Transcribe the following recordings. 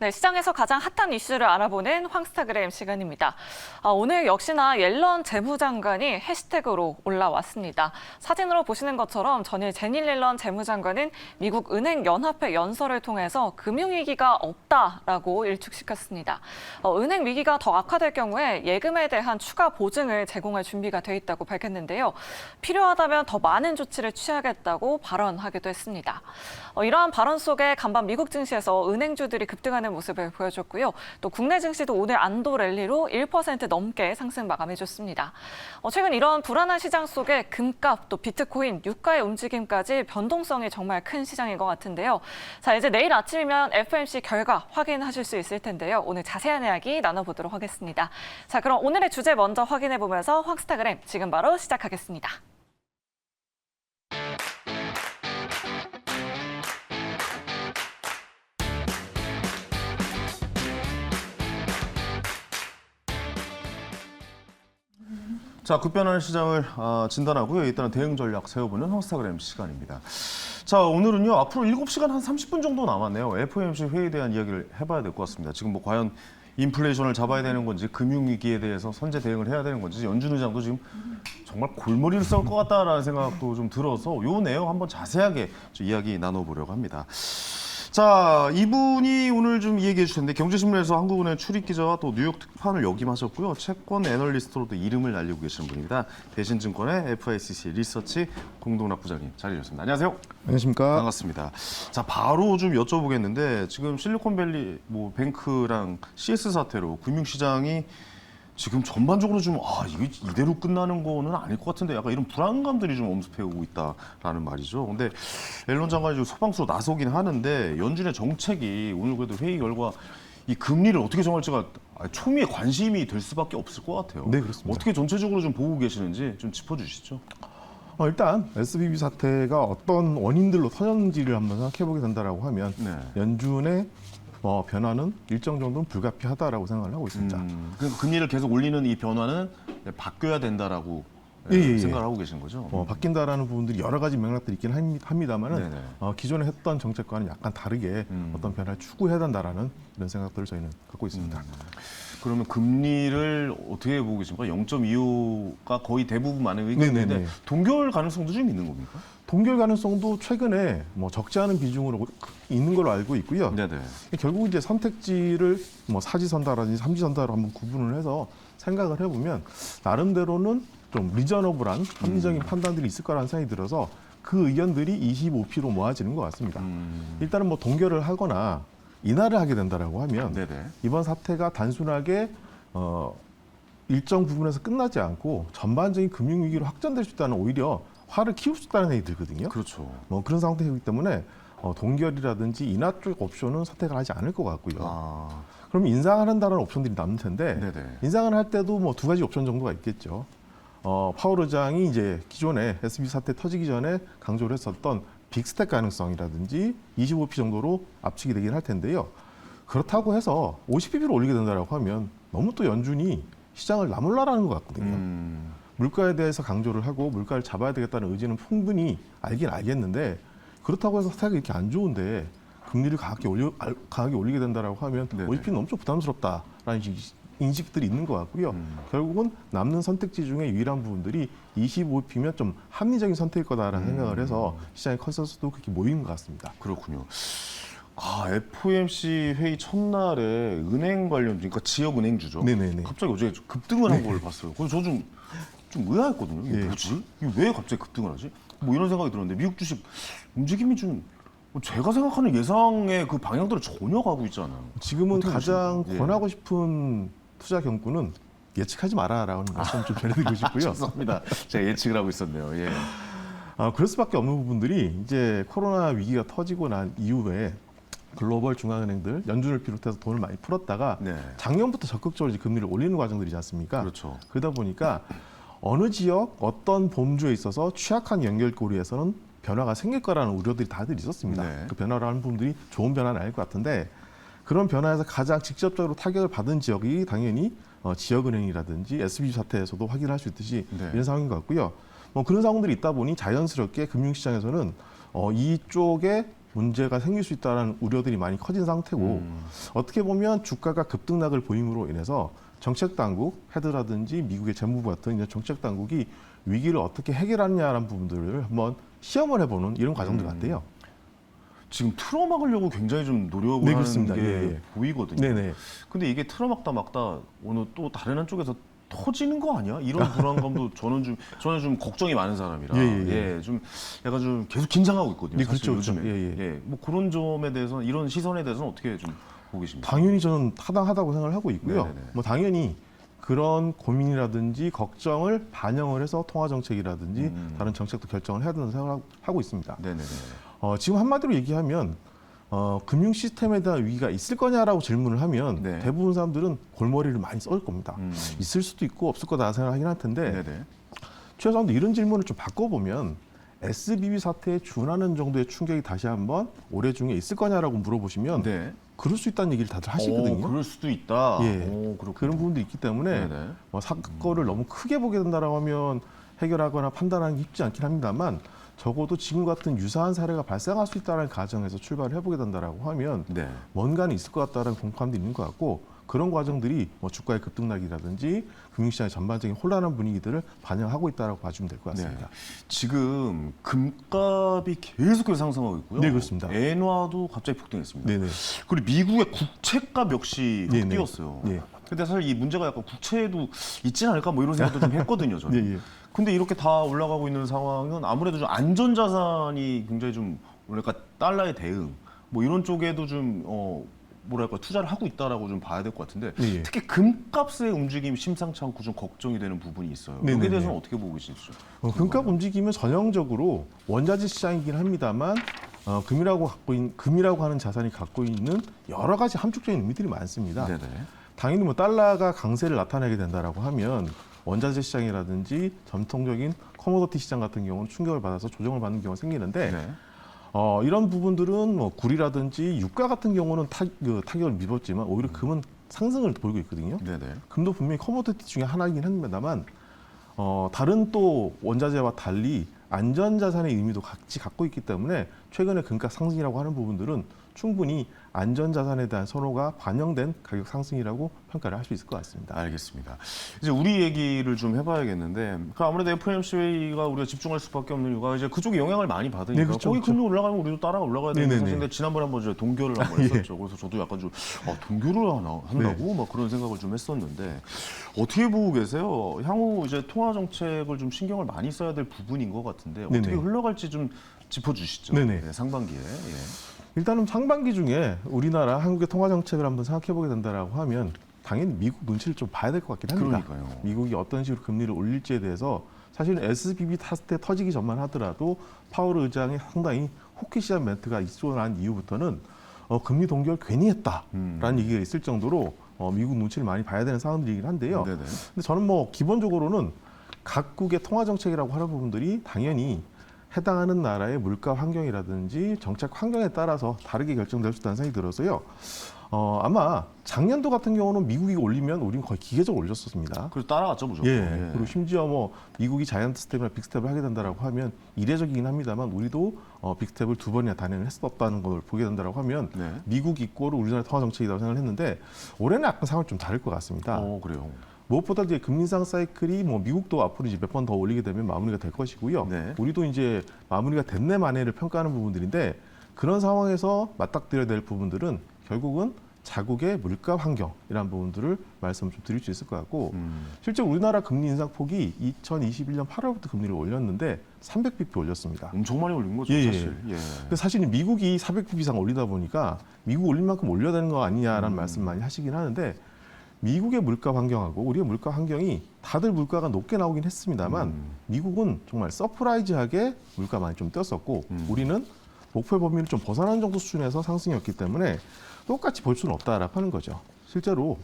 네, 시장에서 가장 핫한 이슈를 알아보는 황스타그램 시간입니다. 오늘 역시나 옐런 재무장관이 해시태그로 올라왔습니다. 사진으로 보시는 것처럼 전일 제닛 옐런 재무장관은 미국 은행연합회 연설을 통해서 금융위기가 없다라고 일축시켰습니다. 은행 위기가 더 악화될 경우에 예금에 대한 추가 보증을 제공할 준비가 돼 있다고 밝혔는데요. 필요하다면 더 많은 조치를 취하겠다고 발언하기도 했습니다. 이러한 발언 속에 간밤 미국 증시에서 은행주들이 급등하는 모습을 보여줬고요. 또 국내 증시도 오늘 안도 랠리로 1% 넘게 상승 마감해줬습니다. 최근 이런 불안한 시장 속에 금값, 또 비트코인, 유가의 움직임까지 변동성이 정말 큰 시장인 것 같은데요. 자, 이제 내일 아침이면 FOMC 결과 확인하실 수 있을 텐데요. 오늘 자세한 이야기 나눠보도록 하겠습니다. 자, 그럼 오늘의 주제 먼저 확인해보면서 황스타그램 지금 바로 시작하겠습니다. 자, 급변하는 시장을 진단하고요. 일단은 대응 전략 세워보는 황스타그램 시간입니다. 자, 오늘은요. 앞으로 7시간 한 30분 정도 남았네요. FOMC 회의에 대한 이야기를 해봐야 될 것 같습니다. 지금 뭐 과연 인플레이션을 잡아야 되는 건지, 금융위기에 대해서 선제 대응을 해야 되는 건지, 연준 의장도 지금 정말 골머리를 썰 것 같다라는 생각도 좀 들어서 요 내용 한번 자세하게 좀 이야기 나눠보려고 합니다. 자, 이분이 오늘 좀 얘기해 주실 텐데 경제신문에서 한국은행 출입 기자와 또 뉴욕 특파원을 역임하셨고요. 채권 애널리스트로도 이름을 날리고 계시는 분입니다. 대신증권의 FICC 리서치 공동락 부장님 자리해 주셨습니다. 안녕하세요. 안녕하십니까. 반갑습니다. 자, 바로 좀 여쭤보겠는데 지금 실리콘밸리 뭐 뱅크랑 CS 사태로 금융시장이 지금 전반적으로 좀 이게 이대로 끝나는 거는 아닐 것 같은데 약간 이런 불안감들이 좀 엄습해오고 있다라는 말이죠. 근데 옐런 장관이 좀 소방수로 나서긴 하는데 연준의 정책이 오늘 그래도 회의 결과 이 금리를 어떻게 정할지가 초미의 관심이 될 수밖에 없을 것 같아요. 네, 그렇습니다. 어떻게 전체적으로 좀 보고 계시는지 좀 짚어주시죠. 일단 SVB 사태가 어떤 원인들로 터졌는지를 한번 생각해보게 된다라고 하면 네. 연준의 변화는 일정 정도는 불가피하다라고 생각을 하고 있습니다. 그러니까 금리를 계속 올리는 이 변화는 바뀌어야 된다라고 생각을 하고 계신 거죠? 바뀐다라는 부분들이 여러 가지 맥락들이 있긴 합니다만은 네네. 기존에 했던 정책과는 약간 다르게 어떤 변화를 추구해야 된다라는 이런 생각들을 저희는 갖고 있습니다. 그러면 금리를 어떻게 보고 계십니까? 0.25가 거의 대부분 많은 의견인데 네네네. 동결 가능성도 좀 있는 겁니까? 동결 가능성도 최근에 적지 않은 비중으로 있는 걸로 알고 있고요. 네네. 결국 이제 선택지를 사지선다라든지 삼지선다로 한번 구분을 해서 생각을 해보면 나름대로는 좀 리저너블한 합리적인 판단들이 있을 거라는 생각이 들어서 그 의견들이 25P로 모아지는 것 같습니다. 일단은 동결을 하거나 인하를 하게 된다라고 하면 네네. 이번 사태가 단순하게 일정 부분에서 끝나지 않고 전반적인 금융위기로 확전될 수 있다는 오히려 화를 키울 수 있다는 생각이 들거든요. 그렇죠. 그런 상태이기 때문에 동결이라든지 인하 쪽 옵션은 선택을 하지 않을 것 같고요. 그럼 인상을 한다는 옵션들이 남는 텐데 네네. 인상을 할 때도 두 가지 옵션 정도가 있겠죠. 파월 의장이 이제 기존에 SVB 사태 터지기 전에 강조를 했었던 빅스텝 가능성이라든지 25P 정도로 압축이 되긴 할 텐데요. 그렇다고 해서 50bp를 올리게 된다고 하면 너무 또 연준이 시장을 나몰라라는 것 같거든요. 물가에 대해서 강조를 하고 물가를 잡아야 되겠다는 의지는 충분히 알긴 알겠는데 그렇다고 해서 사태가 이렇게 안 좋은데 금리를 강하게 올리게 된다고 하면 네네. 50bp는 너무 좀 부담스럽다라는 인식들이 있는 것 같고요. 결국은 남는 선택지 중에 유일한 부분들이 25P면 좀 합리적인 선택일 거다라는 생각을 해서 시장의 컨센서스도 그렇게 모이는 것 같습니다. 그렇군요. FOMC 회의 첫날에 은행 관련, 그러니까 지역은행주죠. 네네네. 갑자기 어제 급등을 한 걸 봤어요. 그래서 저 좀 의아했거든요. 이게 뭐지? 이게 왜 갑자기 급등을 하지? 뭐 이런 생각이 들었는데 미국 주식 움직임이 좀 제가 생각하는 예상의 그 방향대로 전혀 가고 있잖아요. 지금은 어떻게 가장 보십니까? 권하고 싶은 투자 경구는 예측하지 마라라는 말씀 좀 전해드리고 싶고요. 죄송합니다. 제가 예측을 하고 있었네요. 예. 그럴 수밖에 없는 부분들이 이제 코로나 위기가 터지고 난 이후에 글로벌 중앙은행들 연준을 비롯해서 돈을 많이 풀었다가 네. 작년부터 적극적으로 이제 금리를 올리는 과정들이지 않습니까? 그렇죠. 그러다 보니까 어느 지역 어떤 범주에 있어서 취약한 연결고리에서는 변화가 생길 거라는 우려들이 다들 있었습니다. 네. 그 변화를 하는 분들이 좋은 변화는 아닐 것 같은데 그런 변화에서 가장 직접적으로 타격을 받은 지역이 당연히 지역은행이라든지 SVB 사태에서도 확인할 수 있듯이 네. 이런 상황인 것 같고요. 그런 상황들이 있다 보니 자연스럽게 금융시장에서는 이쪽에 문제가 생길 수 있다는 우려들이 많이 커진 상태고 어떻게 보면 주가가 급등락을 보임으로 인해서 정책 당국, 헤드라든지 미국의 재무부 같은 이런 정책 당국이 위기를 어떻게 해결하느냐라는 부분들을 한번 시험을 해보는 이런 과정들 같아요. 지금 틀어막으려고 굉장히 좀 노력을 네, 하는 그렇습니다. 게 예, 예. 보이거든요. 네네. 근데 이게 틀어막다 막다 어느 또 다른 한쪽에서 터지는 거 아니야? 이런 불안감도 저는 좀 걱정이 많은 사람이라 좀 약간 좀 계속 긴장하고 있거든요. 네, 사실 그렇죠. 요즘에. 뭐 그런 점에 대해서 이런 시선에 대해서는 어떻게 좀 보고 계십니까? 당연히 저는 타당하다고 생각을 하고 있고요. 네네네. 뭐 당연히 그런 고민이라든지 걱정을 반영을 해서 통화 정책이라든지 다른 정책도 결정을 해야 된다고 생각하고 있습니다. 네네네. 지금 한마디로 얘기하면 금융 시스템에 대한 위기가 있을 거냐라고 질문을 하면 네. 대부분 사람들은 골머리를 많이 썰 겁니다. 있을 수도 있고 없을 거다 생각하긴 할 텐데 네네. 최소한 이런 질문을 좀 바꿔보면 SBB 사태에 준하는 정도의 충격이 다시 한번 올해 중에 있을 거냐라고 물어보시면 네. 그럴 수 있다는 얘기를 다들 하시거든요. 그럴 수도 있다. 예. 그렇군요. 그런 부분도 있기 때문에 네네. 뭐 사건을 너무 크게 보게 된다라고 하면 해결하거나 판단하는 게 쉽지 않긴 합니다만 적어도 지금 같은 유사한 사례가 발생할 수 있다는 가정에서 출발을 해보게 된다라고 하면 네. 뭔가는 있을 것 같다는 공포감도 있는 것 같고 그런 과정들이 뭐 주가의 급등락이라든지 금융시장의 전반적인 혼란한 분위기들을 반영하고 있다라고 봐주면 될 것 같습니다. 네. 지금 금값이 계속해서 상승하고 있고요. 네, 그렇습니다. 엔화도 갑자기 폭등했습니다. 네네. 그리고 미국의 국채값 역시 확 네네. 뛰었어요. 네. 근데 사실 이 문제가 약간 국채에도 있지 않을까 뭐 이런 생각도 좀 했거든요, 저는. 네, 예. 근데 이렇게 다 올라가고 있는 상황은 아무래도 좀 안전자산이 굉장히 좀 뭐랄까 달러의 대응 뭐 이런 쪽에도 좀 뭐랄까 투자를 하고 있다라고 좀 봐야 될 것 같은데 네, 예. 특히 금값의 움직임이 심상치 않고 좀 걱정이 되는 부분이 있어요. 네, 여기에 네, 대해서는 네. 어떻게 보고 계시죠? 금값 움직임은 전형적으로 원자재 시장이긴 합니다만 금이라고 하는 자산이 갖고 있는 여러 가지 함축적인 의미들이 많습니다. 네네. 당연히 뭐 달러가 강세를 나타내게 된다라고 하면 원자재 시장이라든지 전통적인 커머더티 시장 같은 경우는 충격을 받아서 조정을 받는 경우가 생기는데 네. 이런 부분들은 뭐 구리라든지 유가 같은 경우는 타격을 미뤘지만 오히려 금은 상승을 보이고 있거든요. 네네. 금도 분명히 커머더티 중에 하나이긴 합니다만 다른 또 원자재와 달리 안전자산의 의미도 같이 갖고 있기 때문에 최근에 금값 상승이라고 하는 부분들은 충분히 안전자산에 대한 선호가 반영된 가격 상승이라고 평가를 할 수 있을 것 같습니다. 알겠습니다. 이제 우리 얘기를 좀 해봐야겠는데, 아무래도 FOMC가 우리가 집중할 수밖에 없는 이유가 이제 그쪽에 영향을 많이 받으니까 네, 그렇죠, 거기 그렇죠. 금리 올라가면 우리도 따라 올라가야 되는 네네네. 사실인데 지난번에 한번 이제 동결을 한번 예. 했었죠. 그래서 저도 약간 좀 동결을 한다고 막 그런 생각을 좀 했었는데 어떻게 보고 계세요? 향후 이제 통화 정책을 좀 신경을 많이 써야 될 부분인 것 같은데 어떻게 네네. 흘러갈지 좀 짚어주시죠. 네네. 네, 상반기에. 예. 일단은 상반기 중에 우리나라 한국의 통화 정책을 한번 생각해 보게 된다라고 하면 당연히 미국 눈치를 좀 봐야 될 것 같긴 합니다. 그러니까요. 미국이 어떤 식으로 금리를 올릴지에 대해서 사실은 SBB 사태 터지기 전만 하더라도 파월 의장이 상당히 호키시한 멘트가 있고 난 이후부터는 금리 동결 괜히 했다라는 얘기가 있을 정도로 미국 눈치를 많이 봐야 되는 상황들이긴 한데요. 네네. 근데 저는 뭐 기본적으로는 각국의 통화 정책이라고 하는 부분들이 당연히 해당하는 나라의 물가 환경이라든지 정책 환경에 따라서 다르게 결정될 수 있다는 생각이 들어서요. 아마 작년도 같은 경우는 미국이 올리면 우리는 거의 기계적으로 올렸었습니다. 그래서 따라갔죠, 무조건. 예. 그리고 심지어 뭐 미국이 자이언트 스텝이나 빅스텝을 하게 된다라고 하면 이례적이긴 합니다만 우리도 빅스텝을 2번이나 단행을 했었다는 걸 보게 된다라고 하면 네. 미국 이꼬르 우리나라 통화 정책이라고 생각을 했는데 올해는 약간 상황이 좀 다를 것 같습니다. 그래요. 무엇보다 이제 금리 인상 사이클이 뭐 미국도 앞으로 이제 몇 번 더 올리게 되면 마무리가 될 것이고요. 네. 우리도 이제 마무리가 됐네 만에를 평가하는 부분들인데 그런 상황에서 맞닥뜨려야 될 부분들은 결국은 자국의 물가 환경이라는 부분들을 말씀을 좀 드릴 수 있을 것 같고 실제 우리나라 금리 인상 폭이 2021년 8월부터 금리를 올렸는데 300bp 올렸습니다. 엄청 많이 올린 거죠, 예, 예. 사실. 예. 근데 사실 미국이 400bp 이상 올리다 보니까 미국 올린 만큼 올려야 되는 거 아니냐라는 말씀 많이 하시긴 하는데 미국의 물가 환경하고 우리의 물가 환경이 다들 물가가 높게 나오긴 했습니다만 미국은 정말 서프라이즈하게 물가 많이 좀 뛰었었고 우리는 목표 범위를 좀 벗어나는 정도 수준에서 상승이었기 때문에 똑같이 볼 수는 없다라고 하는 거죠. 실제로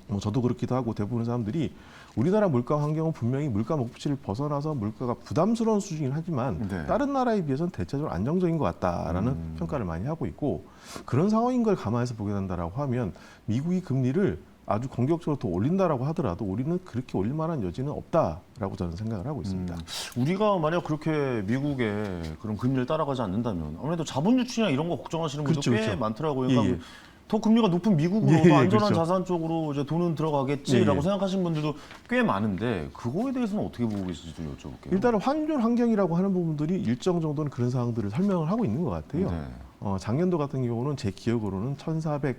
뭐 저도 그렇기도 하고 대부분 사람들이 우리나라 물가 환경은 분명히 물가 목표치를 벗어나서 물가가 부담스러운 수준이긴 하지만 네. 다른 나라에 비해서는 대체적으로 안정적인 것 같다라는 평가를 많이 하고 있고 그런 상황인 걸 감안해서 보게 된다라고 하면 미국이 금리를 아주 공격적으로 더 올린다라고 하더라도 우리는 그렇게 올릴 만한 여지는 없다라고 저는 생각을 하고 있습니다. 우리가 만약 그렇게 미국의 그런 금리를 따라가지 않는다면 아무래도 자본 유출이나 이런 거 걱정하시는 분들 그렇죠, 꽤 그렇죠. 많더라고요. 예, 그러니까 예. 더 금리가 높은 미국으로 예, 더 예, 안전한 그렇죠. 자산 쪽으로 이제 돈은 들어가겠지라고 예, 예. 생각하시는 분들도 꽤 많은데 그거에 대해서는 어떻게 보고 계신지 좀 여쭤볼게요. 일단은 환율 환경이라고 하는 부분들이 일정 정도는 그런 상황들을 설명을 하고 있는 것 같아요. 네. 작년도 같은 경우는 제 기억으로는 40원,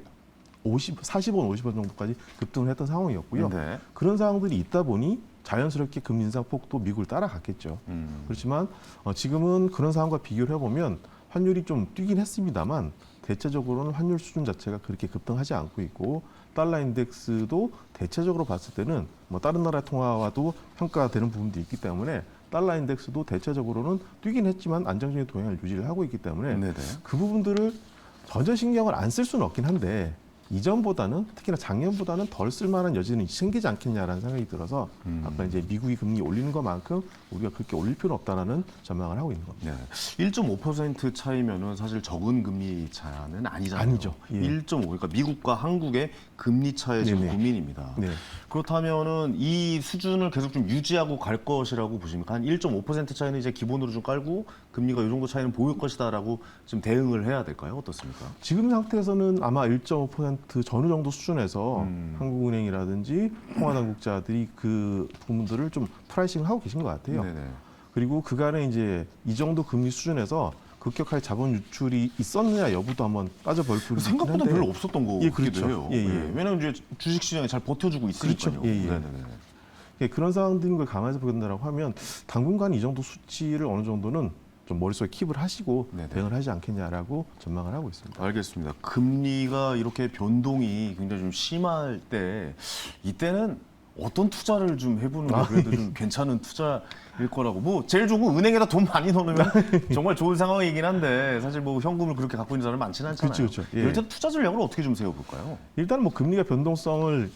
50원 정도까지 급등을 했던 상황이었고요. 네. 그런 상황들이 있다 보니 자연스럽게 금리 인상 폭도 미국을 따라갔겠죠. 그렇지만 지금은 그런 상황과 비교를 해보면 환율이 좀 뛰긴 했습니다만 대체적으로는 환율 수준 자체가 그렇게 급등하지 않고 있고 달러 인덱스도 대체적으로 봤을 때는 뭐 다른 나라 통화와도 평가되는 부분도 있기 때문에 달러 인덱스도 대체적으로는 뛰긴 했지만 안정적인 동향을 유지를 하고 있기 때문에 네네. 그 부분들을 전혀 신경을 안 쓸 수는 없긴 한데 이전보다는 특히나 작년보다는 덜 쓸만한 여지는 생기지 않겠냐라는 생각이 들어서 아까 이제 미국이 금리 올리는 것만큼 우리가 그렇게 올릴 필요는 없다라는 전망을 하고 있는 겁니다. 네. 1.5% 차이면은 사실 적은 금리 차는 아니잖아요. 아니죠. 예. 1.5 그러니까 미국과 한국의 금리 차의 지금 네네. 고민입니다. 네. 그렇다면은 이 수준을 계속 좀 유지하고 갈 것이라고 보십니까? 한 1.5% 차이는 이제 기본으로 좀 깔고 금리가 이 정도 차이는 보일 것이다라고 좀 대응을 해야 될까요? 어떻습니까? 지금 상태에서는 아마 1.5% 전후 정도 수준에서 한국은행이라든지 통화당국자들이 그 부분들을 좀 프라이싱을 하고 계신 것 같아요. 네네. 그리고 그간에 이제 이 정도 금리 수준에서 급격하게 자본 유출이 있었느냐 여부도 한번 따져볼 필요가 있긴 생각보다 한데 별로 없었던 거 예, 같기도 그렇죠. 해요. 예, 예. 왜냐하면 이제 주식 시장이 잘 버텨주고 있으니까요. 그렇죠. 예, 예. 네네네. 예, 그런 상황들인 걸 감안해서 보겠다라고 하면 당분간 이 정도 수치를 어느 정도는 좀 머릿속에 킵을 하시고 네네. 대응을 하지 않겠냐라고 전망을 하고 있습니다. 알겠습니다. 금리가 이렇게 변동이 굉장히 좀 심할 때 이때는 어떤 투자를 좀 해보는 게 그래도 좀 괜찮은 투자일 거라고. 뭐 제일 좋은 건 은행에다 돈 많이 넣으면 정말 좋은 상황이긴 한데 사실 뭐 현금을 그렇게 갖고 있는 사람은 많지는 않잖아요. 그렇죠, 그렇죠. 예. 이럴 때 투자 전략을 어떻게 좀 세워볼까요? 일단 뭐 금리가 변동성을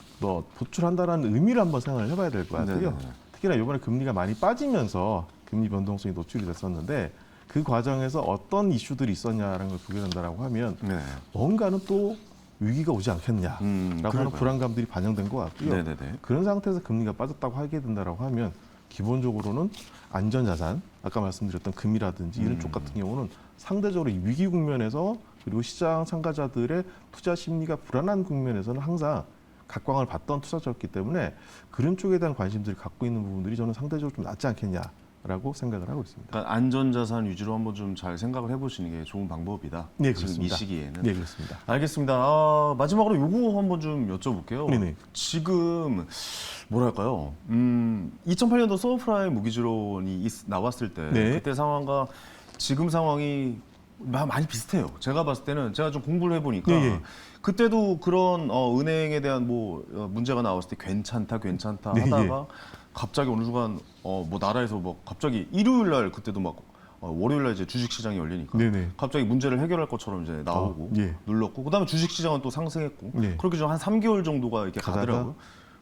보출한다는 의미를 한번 생각을 해봐야 될 것 같아요. 네네. 특히나 이번에 금리가 많이 빠지면서 금리 변동성이 노출이 됐었는데 그 과정에서 어떤 이슈들이 있었냐라는 걸 보게 된다라고 하면 네. 뭔가는 또 위기가 오지 않겠냐라고 하는 그러니까요. 불안감들이 반영된 것 같고요. 네네네. 그런 상태에서 금리가 빠졌다고 하게 된다라고 하면 기본적으로는 안전자산, 아까 말씀드렸던 금이라든지 이런 쪽 같은 경우는 상대적으로 이 위기 국면에서 그리고 시장 참가자들의 투자 심리가 불안한 국면에서는 항상 각광을 받던 투자자였기 때문에 그런 쪽에 대한 관심들을 갖고 있는 부분들이 저는 상대적으로 좀 낫지 않겠냐라고 생각을 하고 있습니다. 그러니까 안전자산 위주로 한번 좀 잘 생각을 해보시는 게 좋은 방법이다. 네, 지금 이 그렇습니다. 시기에는. 네, 그렇습니다. 알겠습니다. 마지막으로 요거 한번 좀 여쭤볼게요. 네네. 지금 뭐랄까요? 2008년도 서브프라임 무기지론이 나왔을 때 네. 그때 상황과 지금 상황이 많이 비슷해요. 제가 봤을 때는 제가 좀 공부를 해보니까 예, 예. 그때도 그런 은행에 대한 문제가 나왔을 때 괜찮다 네, 하다가 갑자기 어느 순간 뭐 나라에서 뭐 갑자기 일요일 날 그때도 막 월요일 날 이제 주식 시장이 열리니까 네네. 갑자기 문제를 해결할 것처럼 이제 나오고 예. 눌렀고 그다음에 주식 시장은 또 상승했고 예. 그렇게 좀 한 3개월 정도가 이렇게 가다가 가더라고요.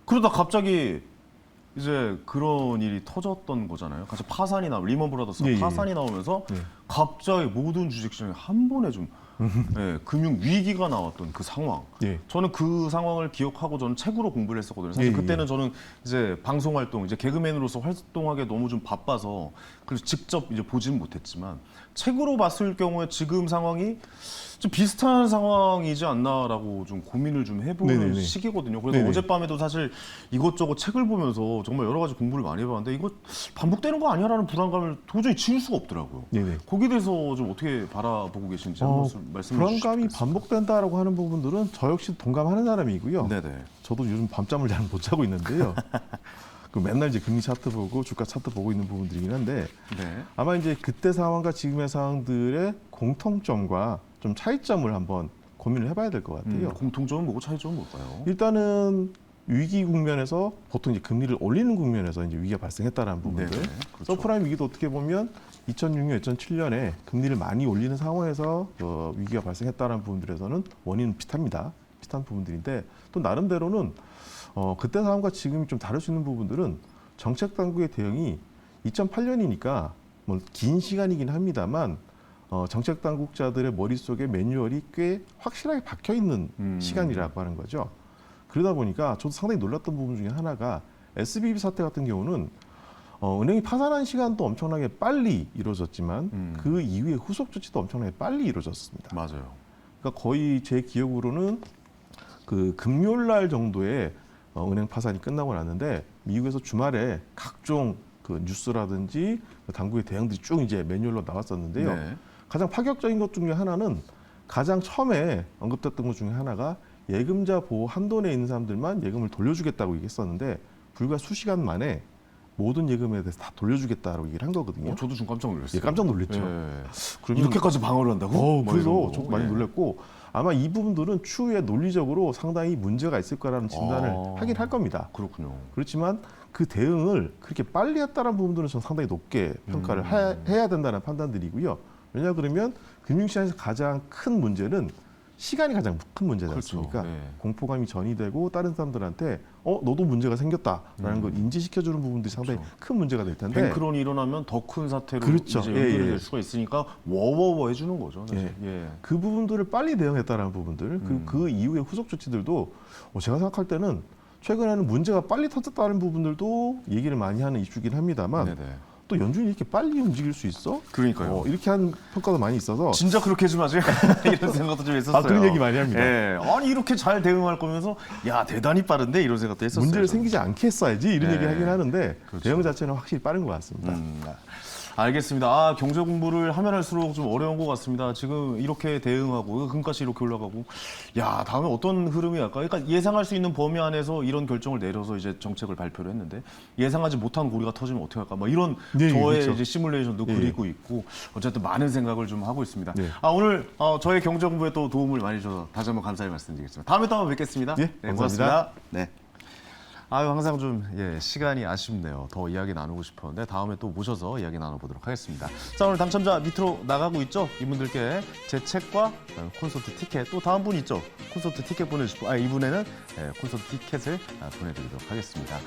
그러다 갑자기 이제 그런 일이 터졌던 거잖아요. 같이 파산이 리먼 브라더스 예, 예. 파산이 나오면서 예. 갑자기 모든 주식 시장이 한 번에 좀 금융 위기가 나왔던 그 상황. 예. 저는 그 상황을 기억하고 저는 책으로 공부를 했었거든요. 사실 예, 예. 그때는 저는 이제 방송 활동, 이제 개그맨으로서 활동하기에 너무 좀 바빠서 그래서 직접 이제 보지는 못했지만 책으로 봤을 경우에 지금 상황이 좀 비슷한 상황이지 않나라고 좀 고민을 좀 해보는 네네네. 시기거든요. 그래서 네네. 어젯밤에도 사실 이것저것 책을 보면서 정말 여러 가지 공부를 많이 해봤는데 이거 반복되는 거 아니야라는 불안감을 도저히 지울 수가 없더라고요. 네네. 거기에 대해서 좀 어떻게 바라보고 계신지 한 말씀 말씀해 불안감이 주시겠어요? 반복된다라고 하는 부분들은 저 역시 동감하는 사람이고요. 네네. 저도 요즘 밤잠을 잘 못 자고 있는데요. 그 맨날 이제 금리 차트 보고 주가 차트 보고 있는 부분들이긴 한데 네. 아마 이제 그때 상황과 지금의 상황들의 공통점과 좀 차이점을 한번 고민을 해봐야 될 것 같아요. 공통점은 뭐고 차이점은 뭘까요? 일단은 위기 국면에서 보통 이제 금리를 올리는 국면에서 이제 위기가 발생했다라는 부분들. 네네, 그렇죠. 서프라임 위기도 어떻게 보면 2006년, 2007년에 금리를 많이 올리는 상황에서 위기가 발생했다라는 부분들에서는 원인은 비슷합니다. 비슷한 부분들인데 또 나름대로는 그때 상황과 지금이 좀 다를 수 있는 부분들은 정책 당국의 대응이 2008년이니까 뭐 긴 시간이긴 합니다만 정책 당국자들의 머릿속에 매뉴얼이 꽤 확실하게 박혀 있는 시간이라고 하는 거죠. 그러다 보니까 저도 상당히 놀랐던 부분 중에 하나가 SBB 사태 같은 경우는 은행이 파산한 시간도 엄청나게 빨리 이루어졌지만 그 이후에 후속 조치도 엄청나게 빨리 이루어졌습니다. 맞아요. 그러니까 거의 제 기억으로는 그 금요일 날 정도에 은행 파산이 끝나고 났는데 미국에서 주말에 각종 그 뉴스라든지 당국의 대응들이 쭉 이제 매뉴얼로 나왔었는데요. 네. 가장 파격적인 것 중에 하나는 가장 처음에 언급됐던 것 중에 하나가 예금자 보호 한도 내에 있는 사람들만 예금을 돌려주겠다고 얘기했었는데 불과 수시간 만에 모든 예금에 대해서 다 돌려주겠다고 얘기를 한 거거든요. 저도 좀 깜짝 놀랐어요. 예, 깜짝 놀랐죠. 예. 그러면 이렇게까지 방어를 한다고? 뭐 그래서 이런 거. 저도 많이 예. 놀랐고 아마 이 부분들은 추후에 논리적으로 상당히 문제가 있을 거라는 진단을 아. 하긴 할 겁니다. 그렇군요. 그렇지만 그 대응을 그렇게 빨리 했다는 부분들은 저는 상당히 높게 평가를 해야 된다는 판단들이고요. 왜냐 그러면 금융시장에서 가장 큰 문제는 시간이 가장 큰 문제지 그렇죠. 않습니까? 네. 공포감이 전이되고 다른 사람들한테 너도 문제가 생겼다라는 걸 인지시켜주는 부분들이 상당히 그렇죠. 큰 문제가 될 텐데 뱅크런이 일어나면 더 큰 사태로 그렇죠. 이제 예, 연결이 예. 될 수가 있으니까 워워워 해주는 거죠. 사실. 예. 그 부분들을 빨리 대응했다는 부분들 그리고 그 이후의 후속 조치들도 제가 생각할 때는 최근에는 문제가 빨리 터졌다는 부분들도 얘기를 많이 하는 이슈긴 합니다만 네네. 또 연준이 이렇게 빨리 움직일 수 있어? 그러니까요. 이렇게 한 평가도 많이 있어서 진짜 그렇게 해주면 하지? 이런 생각도 좀 했었어요. 그런 얘기 많이 합니다. 예. 아니 이렇게 잘 대응할 거면서 야 대단히 빠른데 이런 생각도 했었어요. 문제를 저는. 생기지 않게 했어야지 이런 네. 얘기를 하긴 하는데 그렇죠. 대응 자체는 확실히 빠른 것 같습니다. 알겠습니다. 경제 공부를 하면 할수록 좀 어려운 것 같습니다. 지금 이렇게 대응하고 금값이 이렇게 올라가고 야 다음에 어떤 흐름이 갈까? 그러니까 예상할 수 있는 범위 안에서 이런 결정을 내려서 이제 정책을 발표를 했는데 예상하지 못한 고리가 터지면 어떻게 할까? 뭐 이런 네, 저의 그렇죠. 이제 시뮬레이션도 예. 그리고 있고 어쨌든 많은 생각을 좀 하고 있습니다. 네. 오늘 저의 경제 공부에 또 도움을 많이 주셔서 다시 한번 감사의 말씀드리겠습니다. 다음에 또 한번 뵙겠습니다. 예, 네, 감사합니다. 고맙습니다. 네. 항상 좀 시간이 아쉽네요. 더 이야기 나누고 싶었는데 다음에 또 모셔서 이야기 나눠보도록 하겠습니다. 자 오늘 당첨자 밑으로 나가고 있죠. 이분들께 제 책과 콘서트 티켓 또 다음 분 있죠. 콘서트 티켓 보내주시고 이분에는 콘서트 티켓을 보내드리도록 하겠습니다.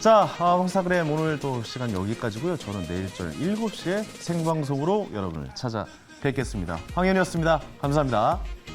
자 황사그램 오늘 또 시간 여기까지고요. 저는 내일 저녁 7시에 생방송으로 여러분을 찾아뵙겠습니다. 황현이었습니다. 감사합니다.